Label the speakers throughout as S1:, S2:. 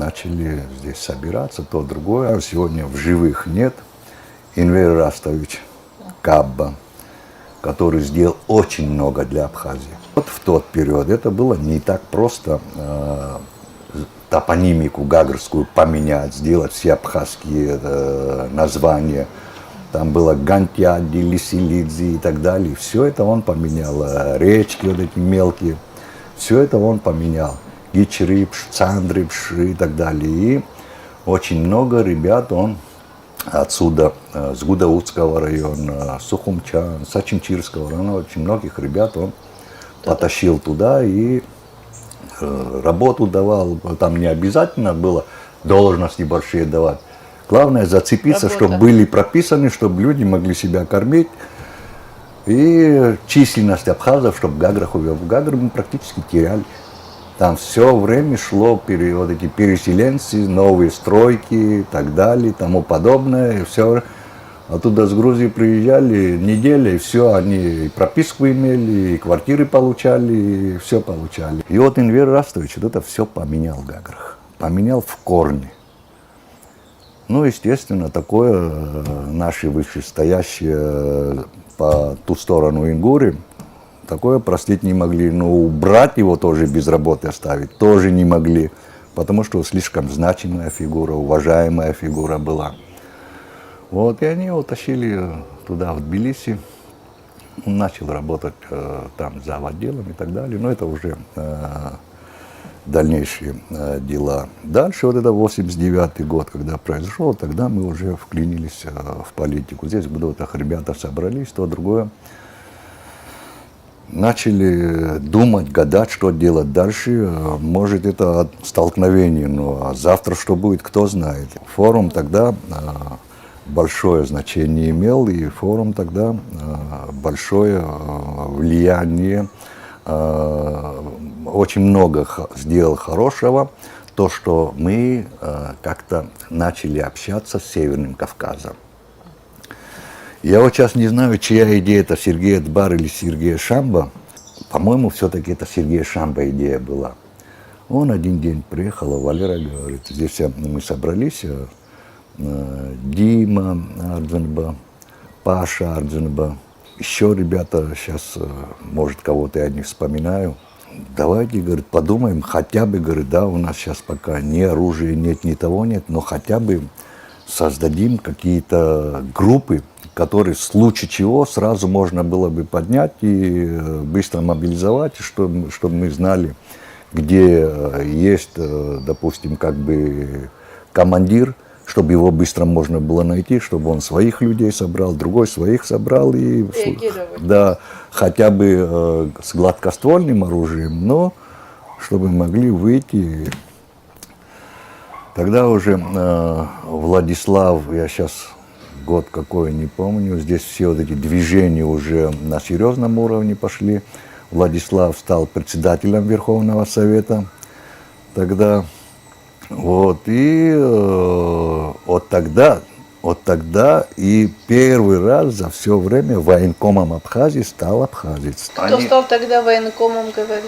S1: начали здесь собираться, то другое. Сегодня в живых нет. Энвер Растович Кабба, который сделал очень много для Абхазии. Вот в тот период это было не так просто топонимику гагрскую поменять, сделать все абхазские названия. Там было Гантяди, Лисилидзи и так далее. Все это он поменял. Речки вот эти мелкие. Все это он поменял. Гичрипш, Цандрипш и так далее. И очень много ребят он отсюда, с Гудаутского района, Сухумчан, с Ачимчирского района, очень многих ребят он потащил туда и работу давал. Там не обязательно было должности большие давать. Главное зацепиться, чтобы были прописаны, чтобы люди могли себя кормить. И численность абхазов, чтобы Гаграх увел. Гагры мы практически теряли. Там все время шло вот эти переселенцы, новые стройки и так далее, и тому подобное. И все. Оттуда с Грузии приезжали неделя, и все, они и прописку имели, и квартиры получали, и все получали. И вот Энвер Растович вот это все поменял в Гаграх. Поменял в корне. Ну, естественно, такое наши вышестоящие по ту сторону Ингури, такое простить не могли. Но убрать его тоже без работы оставить тоже не могли, потому что слишком значимая фигура, уважаемая фигура была. Вот, и они его тащили туда, в Тбилиси. Он начал работать там за отделом и так далее, но это уже дальнейшие дела. Дальше, вот это 89-й год, когда произошел, тогда мы уже вклинились в политику. Здесь в Будотах ребята собрались, то другое. Начали думать, гадать, что делать дальше. Может, это столкновение, но завтра что будет, кто знает. Форум тогда большое значение имел, и форум тогда большое влияние, очень много сделал хорошего. То, что мы как-то начали общаться с Северным Кавказом. Я вот сейчас не знаю, чья идея это, Сергея Дбар или Сергея Шамба. По-моему, все-таки это Сергея Шамба идея была. Он один день приехал, а Валера говорит, здесь мы собрались, Дима Арджанба, Паша Арджанба, еще ребята, сейчас, может, кого-то я не вспоминаю. Давайте, говорит, подумаем, хотя бы, говорит, да, у нас сейчас пока ни оружия нет, ни того нет, но хотя бы создадим какие-то группы, которые в случае чего сразу можно было бы поднять и быстро мобилизовать, чтобы мы знали, где есть, допустим, как бы командир, чтобы его быстро можно было найти, чтобы он своих людей собрал, другой своих собрал и да, хотя бы с гладкоствольным оружием, но чтобы могли выйти. Тогда уже Владислав, я сейчас год какой не помню, здесь все вот эти движения уже на серьезном уровне пошли. Владислав стал председателем Верховного Совета тогда. Вот, и вот тогда и первый раз за все время военкомом Абхазии стал абхазец.
S2: Кто стал тогда военкомом, говорите?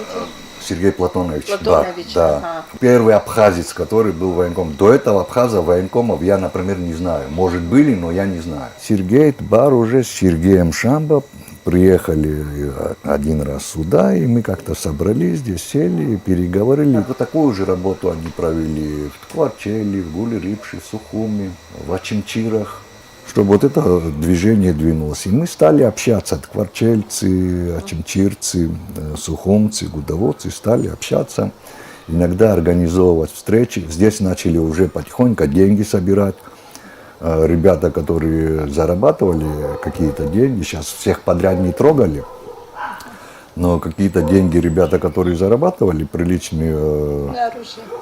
S1: Сергей Платонович. Да. Ага. Первый абхазец, который был военкомом. До этого абхаза военкомов я, например, не знаю. Может, были, но я не знаю. Сергей Тбар уже с Сергеем Шамбо приехали один раз сюда, и мы как-то собрались здесь, сели, переговорили. Вот такую же работу они провели в Ткварчели, в Гуле-Рипше, в Сухуми, в Ачимчирах, чтобы вот это движение двинулось. И мы стали общаться, ткварчельцы, ачимчирцы, сухумцы, гудоводцы, стали общаться, иногда организовывать встречи. Здесь начали уже потихоньку деньги собирать. Ребята, которые зарабатывали какие-то деньги, сейчас всех подряд не трогали, но какие-то деньги ребята, которые зарабатывали приличные,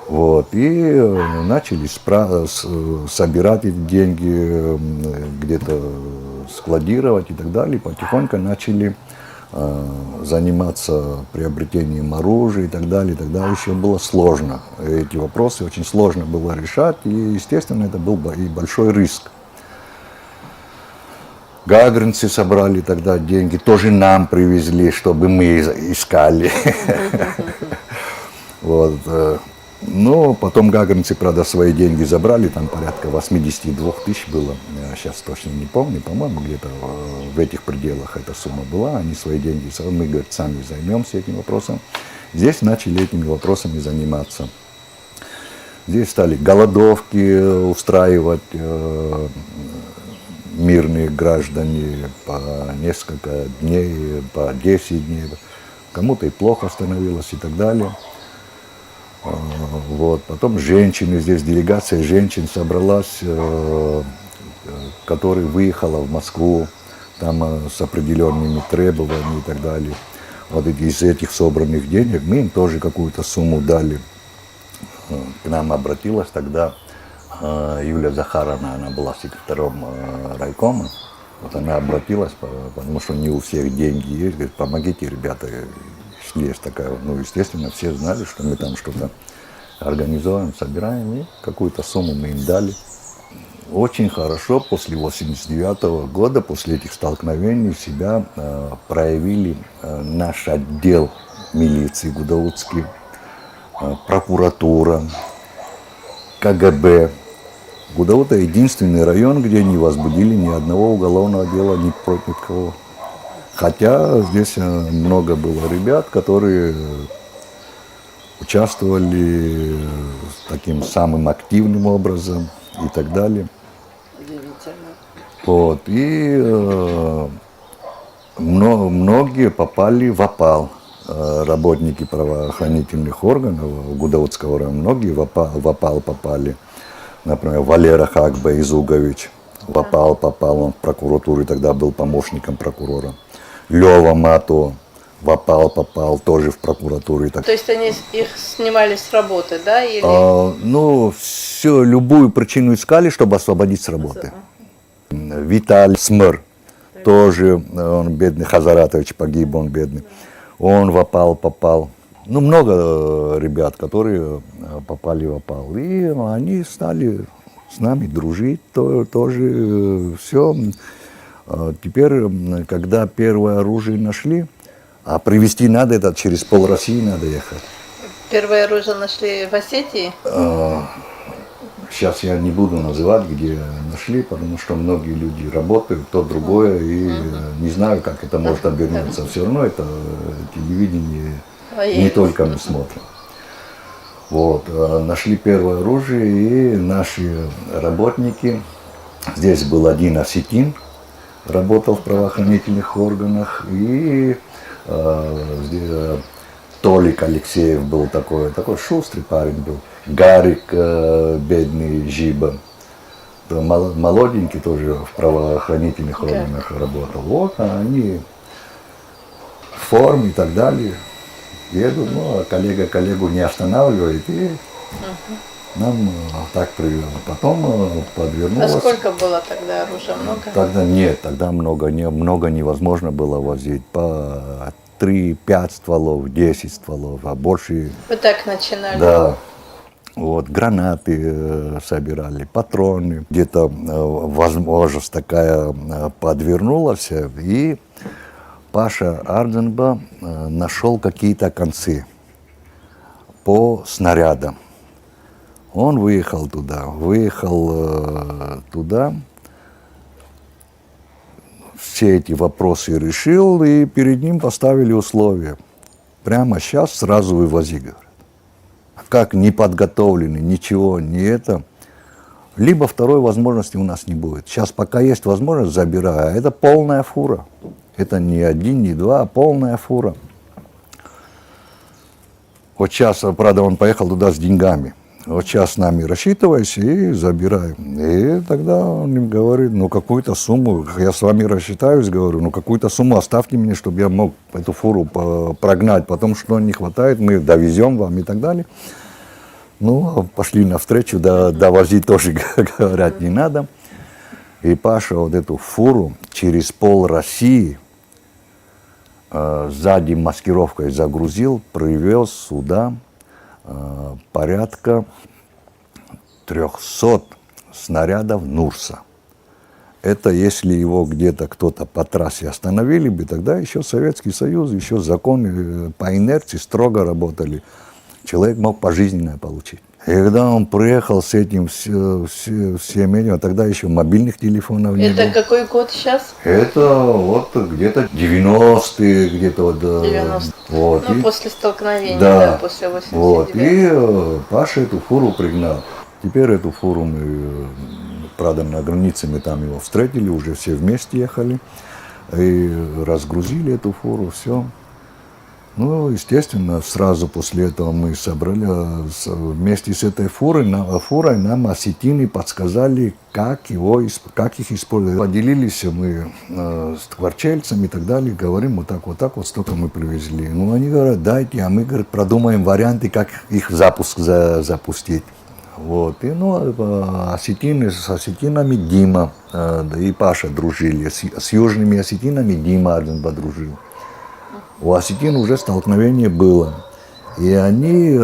S1: вот, и начали собирать эти деньги, где-то складировать и так далее. Потихоньку начали заниматься приобретением оружия и так далее. Тогда еще было сложно. Эти вопросы очень сложно было решать, и, естественно, это был и большой риск. Гагринцы собрали тогда деньги, тоже нам привезли, чтобы мы искали. Вот. Но потом гагаринцы, правда, свои деньги забрали, там порядка 82 тысяч было, я сейчас точно не помню, по-моему, где-то в этих пределах эта сумма была, они свои деньги, мы, говорят, сами займемся этим вопросом. Здесь начали этими вопросами заниматься. Здесь стали голодовки устраивать мирные граждане по несколько дней, по 10 дней. Кому-то и плохо становилось и так далее. Вот. Потом женщины, здесь делегация женщин собралась, которая выехала в Москву там, с определенными требованиями и так далее. Вот из этих собранных денег мы им тоже какую-то сумму дали. К нам обратилась тогда Юлия Захаровна, она была секретарем райкома. Вот она обратилась, потому что не у всех деньги есть, говорит, помогите, ребята. Есть такая, ну, естественно, все знали, что мы там что-то организуем, собираем, и какую-то сумму мы им дали. Очень хорошо после 89 года, после этих столкновений себя проявили наш отдел милиции Гудаутский, прокуратура, КГБ. Гудаута единственный район, где не возбудили ни одного уголовного дела ни против кого. Хотя здесь много было ребят, которые участвовали таким самым активным образом и так далее. Вот. И многие попали в опал. Работники правоохранительных органов Гудаутского района, многие в опал попали. Например, Валера Хакбе-Изугович в опал попал, он в прокуратуру тогда был помощником прокурора. Лева Мато в опал попал, тоже в прокуратуру.
S2: То есть они их снимали с работы, да? Или...
S1: Ну, все, любую причину искали, чтобы освободить с работы. Виталий Смыр, тоже, он бедный, Хазаратович погиб, он бедный. Он в опал попал. Ну, много ребят, которые попали в опал. И они стали с нами дружить, тоже все. Теперь, когда первое оружие нашли, а привезти надо, это через пол России надо ехать.
S2: Первое оружие нашли в Осетии?
S1: Сейчас я не буду называть, где нашли, потому что многие люди работают, то другое, и не знаю, как это может обернуться. Все равно это телевидение не только мы смотрим. Вот, нашли первое оружие, и наши работники, здесь был один осетин, работал в правоохранительных органах, и Толик Алексеев был такой шустрый парень был, Гарик, бедный Жиба, молоденький тоже в правоохранительных органах работал. Вот они в форме и так далее едут, ну, а коллега коллегу не останавливает, и нам так привел. Потом подвернулось.
S2: А сколько было тогда оружия? Много?
S1: Тогда нет, тогда много невозможно было возить. По 3-5 стволов, 10 стволов, а больше...
S2: Вы так начинали?
S1: Да. Вот, гранаты собирали, патроны. Где-то возможность такая подвернулась, и Паша Арденба нашел какие-то концы по снарядам. Он выехал туда, все эти вопросы решил, и перед ним поставили условия. Прямо сейчас сразу вывози, говорят. Как не подготовлены, ничего, не это. Либо второй возможности у нас не будет. Сейчас пока есть возможность, забираю. А это полная фура. Это не один, не два, а полная фура. Вот сейчас, правда, он поехал туда с деньгами. Вот сейчас с нами рассчитывайся и забираем. И тогда он им говорит, ну какую-то сумму, я с вами рассчитаюсь, говорю, ну какую-то сумму оставьте мне, чтобы я мог эту фуру прогнать. Потом, что не хватает, мы довезем вам и так далее. Ну, пошли навстречу, довозить тоже, говорят, не надо. И Паша вот эту фуру через пол России сзади маскировкой загрузил, привез сюда порядка 300 снарядов Нурса. Это если его где-то кто-то по трассе остановили бы, тогда еще Советский Союз, еще законы по инерции строго работали. Человек мог пожизненное получить. И когда он приехал с этим всем этим, а тогда еще мобильных телефонов не
S2: Это
S1: было.
S2: какой год сейчас?
S1: Это вот где-то 90-е, где-то вот.
S2: 90.
S1: Вот,
S2: Ну,
S1: и-
S2: после столкновения,
S1: Да.
S2: да, после 89.
S1: Вот, и Паша эту фуру пригнал. Теперь эту фуру мы, правда, на границе мы там его встретили, уже все вместе ехали. И разгрузили эту фуру, все. Ну, естественно, сразу после этого мы собрали, вместе с этой фурой нам осетины подсказали, как их использовать. Поделились мы с творчельцами и так далее, говорим, вот так, столько мы привезли. Ну, они говорят, дайте, а мы, говорят, продумаем варианты, как их запуск запустить. Вот. И, осетины, с осетинами Дима да и Паша дружили, с южными осетинами Дима Арзенба дружил. У осетин уже столкновение было. И они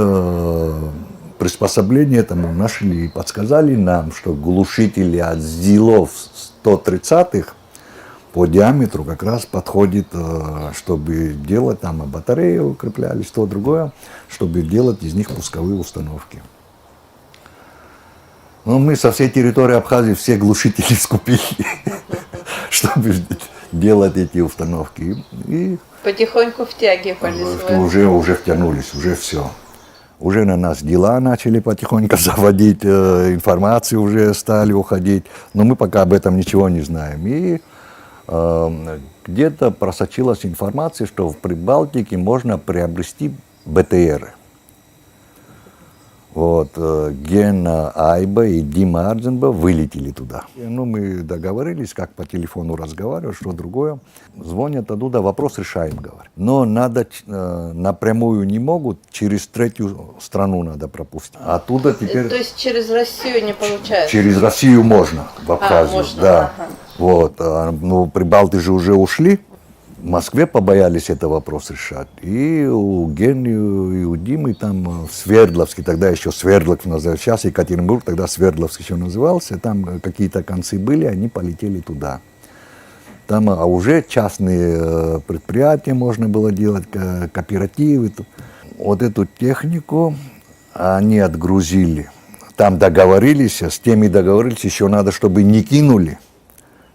S1: приспособление этому нашли и подсказали нам, что глушители от ЗИЛов 130-х по диаметру как раз подходит, чтобы делать, там батареи укреплялись, то другое, чтобы делать из них пусковые установки. Но мы со всей территории Абхазии все глушители скупили, чтобы делать эти установки. И
S2: Потихоньку втягивались вы.
S1: уже втянулись, уже все. Уже на нас дела начали потихоньку заводить, информации уже стали уходить. Но мы пока об этом ничего не знаем. И где-то просочилась информация, что в Прибалтике можно приобрести БТРы. Вот, Гена Айба и Дима Арзенба вылетели туда. Ну, мы договорились, как по телефону разговаривать, что другое. Звонят оттуда, вопрос решаем, говорят. Но надо, напрямую не могут, через третью страну надо пропустить. Оттуда теперь...
S2: То есть через Россию не получается?
S1: Через Россию можно, в Абхазию,
S2: можно,
S1: да.
S2: ага.
S1: Вот, ну, прибалты же уже ушли. В Москве побоялись этот вопрос решать. И у Гени, и у Димы там в Свердловске, тогда еще Свердловск назывался, сейчас Екатеринбург, тогда Свердловск еще назывался, там какие-то концы были, они полетели туда. Там уже частные предприятия можно было делать, кооперативы. Вот эту технику они отгрузили. Там договорились, с теми договорились, еще надо, чтобы не кинули.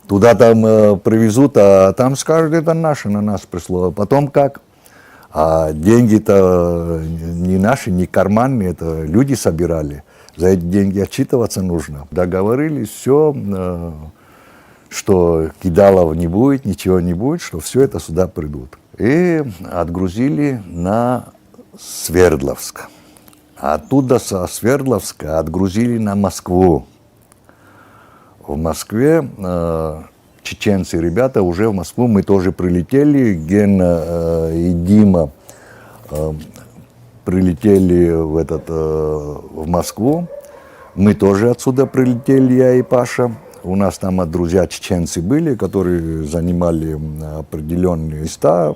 S1: Туда там привезут, а там скажут, это наше, на нас пришло. Потом как? А деньги-то не наши, не карманные, это люди собирали. За эти деньги отчитываться нужно. Договорились, все, что кидалов не будет, ничего не будет, что все это сюда придут. И отгрузили на Свердловск. Оттуда со Свердловска отгрузили на Москву. В Москве чеченцы, ребята, уже в Москву мы тоже прилетели. Гена и Дима прилетели в Москву. Мы тоже отсюда прилетели, я и Паша. У нас там друзья чеченцы были, которые занимали определенные места,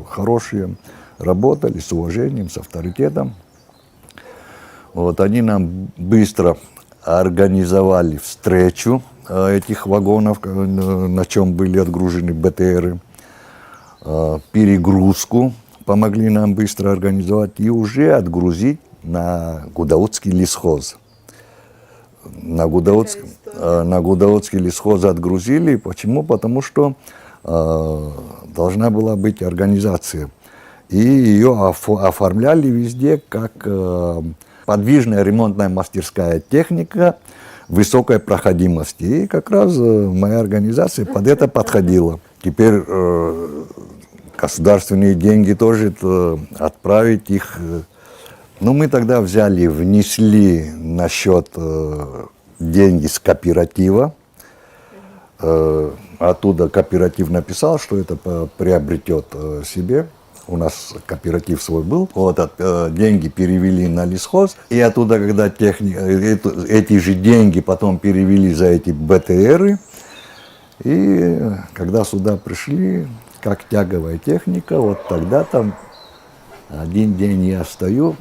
S1: хорошие, работали с уважением, с авторитетом. Вот они нам быстро организовали встречу этих вагонов, на чем были отгружены БТРы, перегрузку помогли нам быстро организовать и уже отгрузить на Гудаутский лесхоз. На Гудаутский лесхоз отгрузили. Почему? Потому что должна была быть организация. И ее оформляли везде как подвижная ремонтная мастерская техника высокой проходимости. И как раз моя организация под это подходила. Теперь государственные деньги тоже отправить их. Ну, мы тогда внесли на счет деньги с кооператива. Оттуда кооператив написал, что это приобретет себе. У нас кооператив свой был. Вот деньги перевели на лесхоз. И оттуда, когда эти же деньги потом перевели за эти БТРы. И когда сюда пришли, как тяговая техника, вот тогда там один день я стою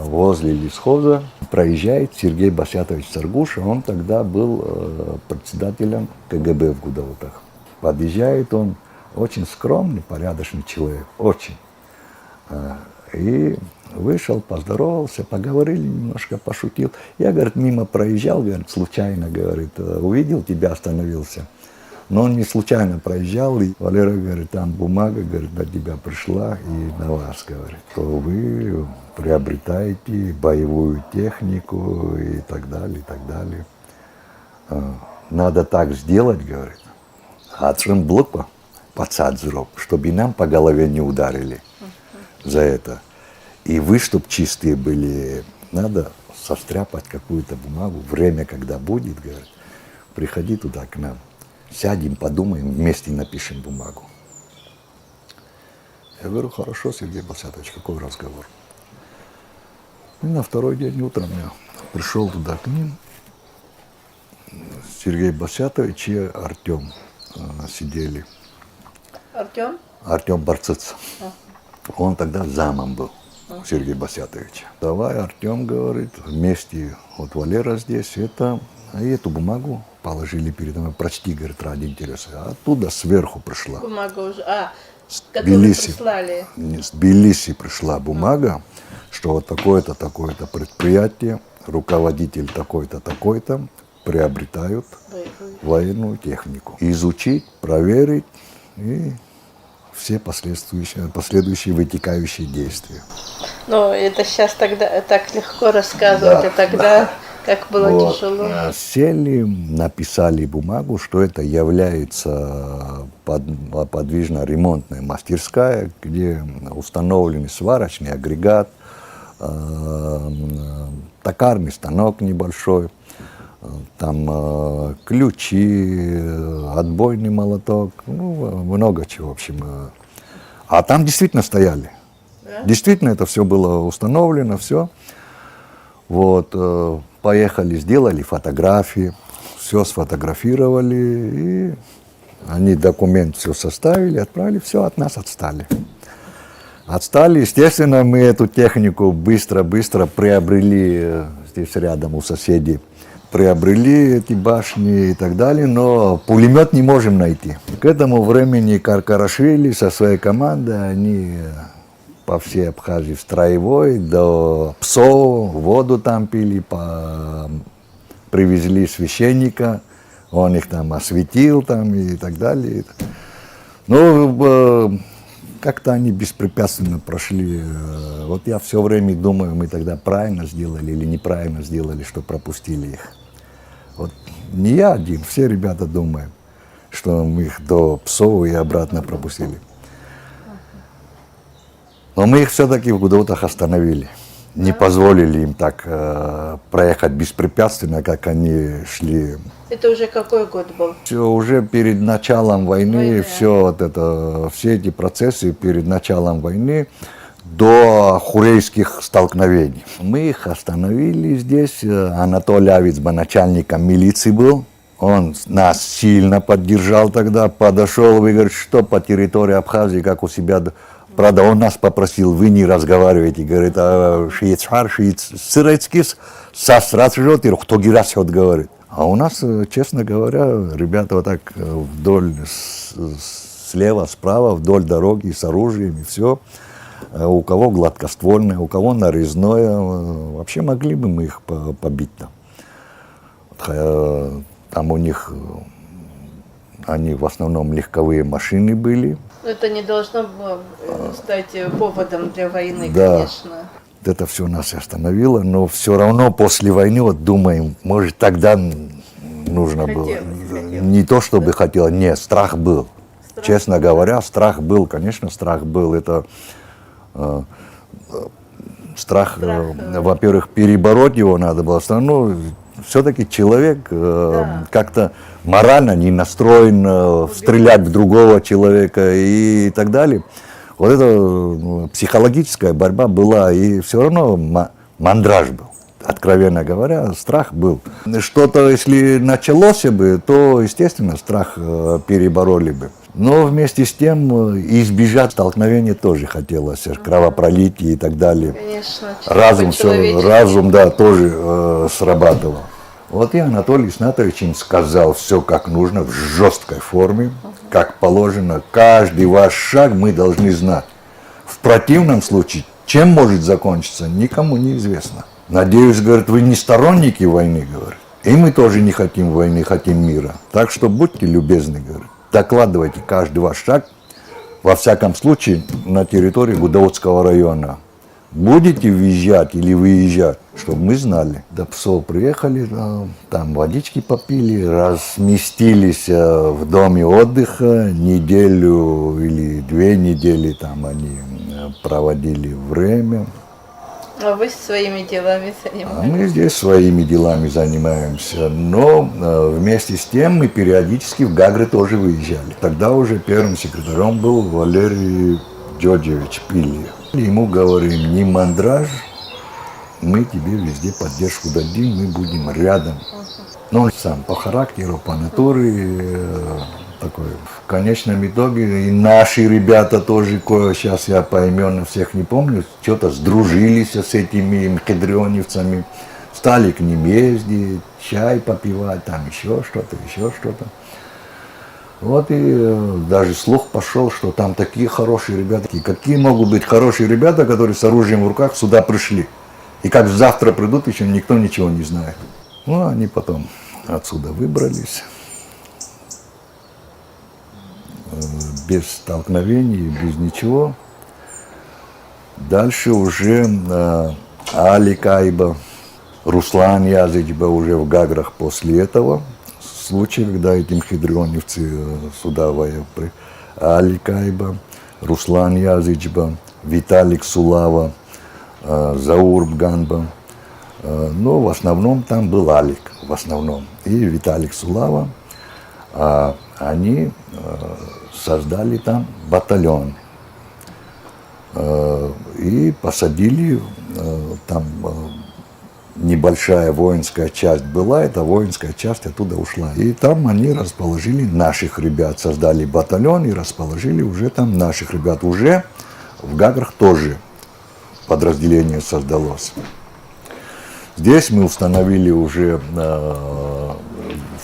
S1: возле лесхоза, проезжает Сергей Басятович Саргуш, он тогда был председателем КГБ в Гудаутах. Подъезжает он, очень скромный, порядочный человек, очень. И вышел, поздоровался, поговорили немножко, пошутил. Я, говорит, мимо проезжал, говорит, случайно, говорит, увидел тебя, остановился. Но он не случайно проезжал, и Валера говорит, там бумага, говорит, до тебя пришла, и на вас, говорит, то вы приобретаете боевую технику и так далее, и так далее. Надо так сделать, говорит, отшим блок подсадзроб, чтобы нам по голове не ударили за это. И вы, чтоб чистые были, надо состряпать какую-то бумагу, время, когда будет, говорит, приходи туда к нам. Сядем, подумаем, вместе напишем бумагу. Я говорю, хорошо, Сергей Басятович, какой разговор? И на второй день утром я пришел туда к ним. Сергей Басятович и Артем сидели.
S2: Артем?
S1: Артем Барцыц. Он тогда замом был, Сергей Басятович. Давай, Артем говорит, вместе, вот Валера здесь, это, и эту бумагу положили передо мной, прочти, говорит, ради интереса. А оттуда сверху пришла.
S2: Бумага уже, которую
S1: Тбилиси.
S2: прислали.
S1: С Тбилиси пришла бумага, что вот такое-то, такое-то предприятие, руководитель такой-то, такой-то приобретают военную технику. Изучить, проверить и все последующие вытекающие действия.
S2: Ну, это сейчас тогда так легко рассказывать,
S1: Да,
S2: а тогда как было
S1: Вот.
S2: тяжело.
S1: Сели, написали бумагу, что это является подвижно-ремонтная мастерская, где установлены сварочный агрегат, токарный станок небольшой, там ключи, отбойный молоток, ну, много чего, в общем. А там действительно стояли.
S2: Да?
S1: Действительно это все было установлено, все. Вот, поехали, сделали фотографии, все сфотографировали, и они документ все составили, отправили, все, от нас отстали. Отстали, естественно, мы эту технику быстро-быстро приобрели здесь рядом у соседей. Приобрели эти башни и так далее, но пулемет не можем найти. К этому времени Каркарашвили со своей командой, они по всей Абхазии в строевой, до Псоу, воду там пили, привезли священника, он их там осветил там, и так далее. Ну, как-то они беспрепятственно прошли. Вот я все время думаю, мы тогда правильно сделали или неправильно сделали, что пропустили их. Вот не я один, все ребята думают, что мы их до Псоу и обратно пропустили. Но мы их все-таки в Гудоутах остановили. Не позволили им так проехать беспрепятственно, как они шли.
S2: Это уже какой год был?
S1: Все, уже перед началом войны, все эти процессы перед началом войны до хурейских столкновений. Мы их остановили здесь. Анатолий Авицба начальником милиции был. Он нас сильно поддержал тогда, подошел и говорит, что по территории Абхазии, как у себя. Правда, он нас попросил, вы не разговаривайте, говорит, а швейцар, сырецкис, сосрать жжет, и кто гирасет, говорит. А у нас, честно говоря, ребята вот так вдоль, слева, справа, вдоль дороги с оружием и все. У кого гладкоствольное, у кого нарезное. Вообще могли бы мы их побить там. Там у них, они в основном легковые машины были.
S2: Это не должно было стать поводом для войны,
S1: Да.
S2: конечно.
S1: Это все нас остановило, но все равно после войны вот думаем, может тогда нужно было.
S2: Хотелось.
S1: Не то чтобы хотелось, нет, страх был.
S2: Страх.
S1: Честно говоря, страх был, конечно, страх был. Это страх, во-первых, перебороть его надо было. Ну, все-таки человек как-то морально не настроен стрелять в другого человека и так далее. Вот эта психологическая борьба была, и все равно мандраж был. Откровенно говоря, страх был. Что-то, если началось бы, то, естественно, страх перебороли бы. Но вместе с тем избежать столкновения тоже хотелось, кровопролития и так далее.
S2: Конечно.
S1: Разум, да, тоже срабатывал. Вот и Анатолий Снатович им сказал все как нужно, в жесткой форме, как положено. Каждый ваш шаг мы должны знать. В противном случае Чем может закончиться, никому не известно. Надеюсь, говорит, вы не сторонники войны, говорит. И мы тоже не хотим войны, хотим мира. Так что будьте любезны, говорит. Докладывайте каждый ваш шаг, во всяком случае, на территории Гудаутского района. Будете въезжать или выезжать, чтобы мы знали. До Псов приехали, там водички попили, разместились в доме отдыха. Неделю или 2 недели там они проводили время.
S2: А вы своими делами
S1: А
S2: занимаетесь?
S1: мы здесь своими делами занимаемся. Но вместе с тем мы периодически в Гагры тоже выезжали. Тогда уже первым секретарем был Валерий Джорджевич Пилли. Ему говорим, не мандраж, мы тебе везде поддержку дадим, мы будем рядом. Но он сам по характеру, по натуре такой. В конечном итоге и наши ребята тоже, кое сейчас я поименно всех не помню, что-то сдружились с этими мхедрионевцами, стали к ним ездить, чай попивать, там еще что-то, еще что-то. Вот и даже слух пошел, что там такие хорошие ребята. И какие могут быть хорошие ребята, которые с оружием в руках сюда пришли? И как завтра придут, еще никто ничего не знает. Ну, они потом отсюда выбрались. Без столкновений, без ничего. Дальше уже Али Кайба, Руслан Язычба уже в Гаграх после этого. Случай, когда эти мхедрионевцы сюда воевали. Али Кайба, Руслан Язычба, Виталик Сулава, Заурб Ганба. Но в основном там был Алик, в основном. И Виталик Сулава. Они создали там батальон. И посадили там... Небольшая воинская часть была, эта воинская часть оттуда ушла. И там они расположили наших ребят, создали батальон и расположили уже там наших ребят. Уже в Гаграх тоже подразделение создалось. Здесь мы установили уже в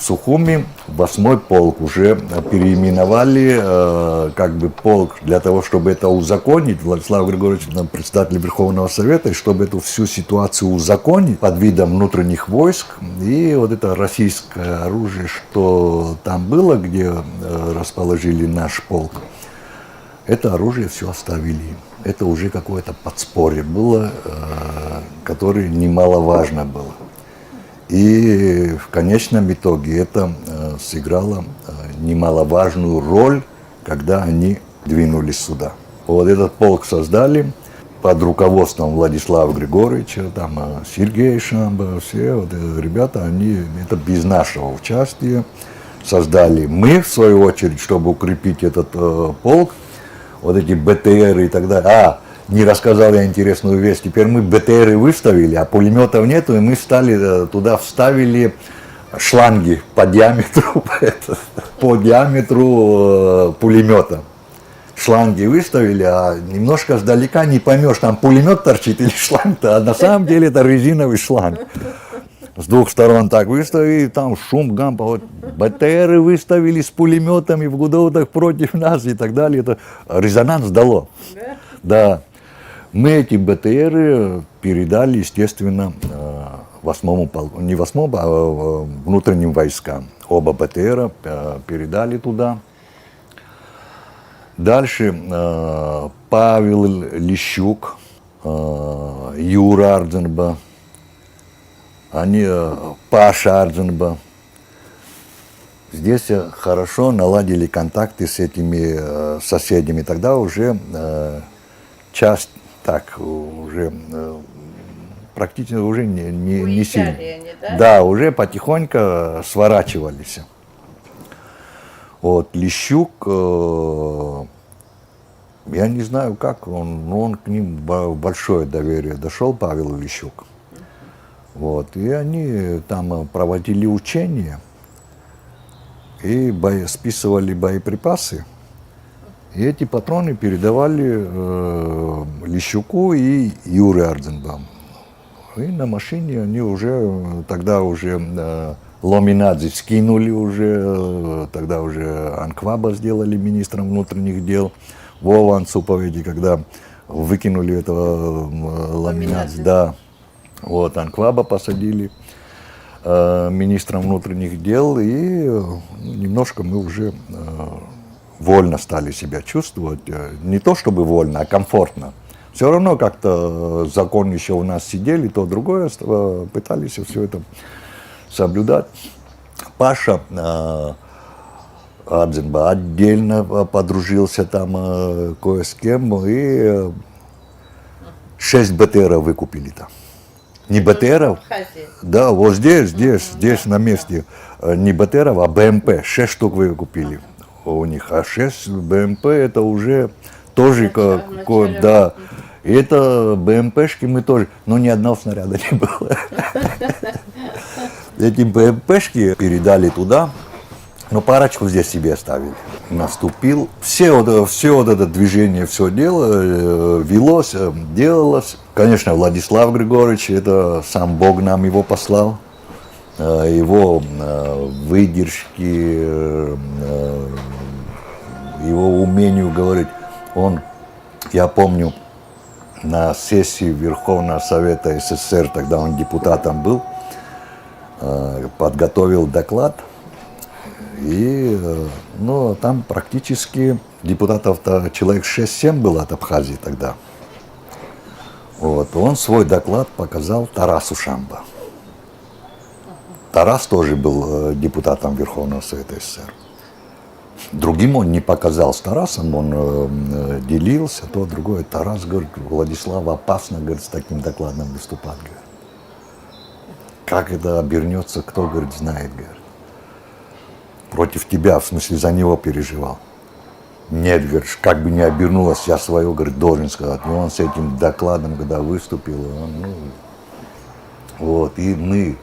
S1: Сухуми 8-й полк, уже переименовали как бы полк для того, чтобы это узаконить. Владислав Григорьевич, председатель Верховного Совета, и чтобы эту всю ситуацию узаконить под видом внутренних войск. И вот это российское оружие, что там было, где расположили наш полк, это оружие все оставили. Это уже какое-то подспорье было, которое немаловажно было. И в конечном итоге это сыграло немаловажную роль, когда они двинулись сюда. Вот этот полк создали под руководством Владислава Григорьевича, там Сергей Шамба, все вот ребята, они это без нашего участия создали. Мы, в свою очередь, чтобы укрепить этот полк, вот эти БТРы и так далее. Не рассказал я интересную вещь. Теперь мы БТРы выставили, а пулеметов нету, и мы туда вставили шланги по диаметру пулемета. Шланги выставили, а немножко сдалека не поймешь, там пулемет торчит или шланг-то, а на самом деле это резиновый шланг. С двух сторон так выставили, там шум, гампа, вот БТРы выставили с пулеметами в Гудаутах против нас и так далее. Это резонанс дало. Да. Мы эти БТРы передали, естественно, 8-му полку, не 8-му, а внутренним войскам. Оба БТРа передали туда. Дальше Павел Лещук, Юра Ардзенба, Паша Ардзенба. Здесь хорошо наладили контакты с этими соседями. Тогда уже часть так уже практически уже не сильно.
S2: Они, да?
S1: Да, уже потихоньку сворачивались. Вот Лещук, я не знаю как, он к ним большое доверие дошел, Павел Лещук. Вот, и они там проводили учения и списывали боеприпасы. И эти патроны передавали Лещуку и Юре Ардзенбауму. И на машине они уже, тогда уже Ломинадзе скинули уже, тогда уже Анкваба сделали министром внутренних дел, Вова Анцуповеди, когда выкинули этого ламинат,
S2: Ламинаты.
S1: да. Вот, Анкваба посадили министром внутренних дел, и немножко мы уже вольно стали себя чувствовать. Не то чтобы вольно, а комфортно. Все равно как-то закон еще у нас сидели, то другое, пытались все это соблюдать. Паша Адзенба отдельно подружился там кое с кем, и 6 БТРов выкупили там. Не БТРов,
S2: Абхазии.
S1: да, вот здесь на месте. Не БТРов, а БМП. 6 штук выкупили у них. А 6 БМП это уже тоже
S2: Начале.
S1: да. И это БМПшки мы тоже, но ни одного снаряда не было. Эти БМПшки передали туда, но парочку здесь себе оставили. Наступил, все вот это движение, все дело велось, делалось. Конечно, Владислав Григорьевич, это сам Бог нам его послал. Его выдержки, его умению говорить. Я помню, на сессии Верховного Совета СССР, тогда он депутатом был, подготовил доклад. И там практически депутатов-то человек 6-7 было от Абхазии тогда. Вот. Он свой доклад показал Тарасу Шамба. Тарас тоже был депутатом Верховного Совета СССР. Другим он не показал, с Тарасом он делился, то, другое. Тарас говорит, Владислав, опасно, говорит, с таким докладом выступать, говорит. Как это обернется, кто, говорит, знает, говорит. Против тебя, в смысле, за него переживал. Нет, говорит, как бы ни обернулось, я свое, говорит, должен сказать. И он с этим докладом, когда выступил, вот, и мы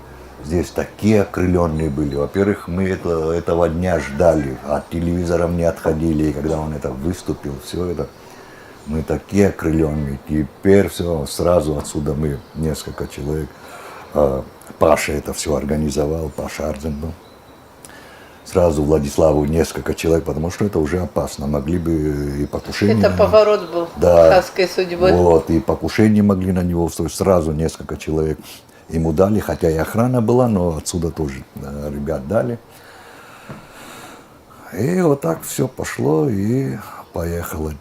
S1: здесь такие окрыленные были. Во-первых, мы этого дня ждали, от телевизоров не отходили, и когда он это выступил, все это, мы такие окрыленные. Теперь все, сразу отсюда мы, несколько человек, Паша это все организовал, Паша Ардзенбаум. Сразу Владиславу несколько человек, потому что это уже опасно. Могли бы и покушение.
S2: Это поворот был абхазской судьбы.
S1: Вот, и покушение могли на него устроить. Сразу несколько человек ему дали, хотя и охрана была, но отсюда тоже ребят дали. И вот так все пошло и поехало.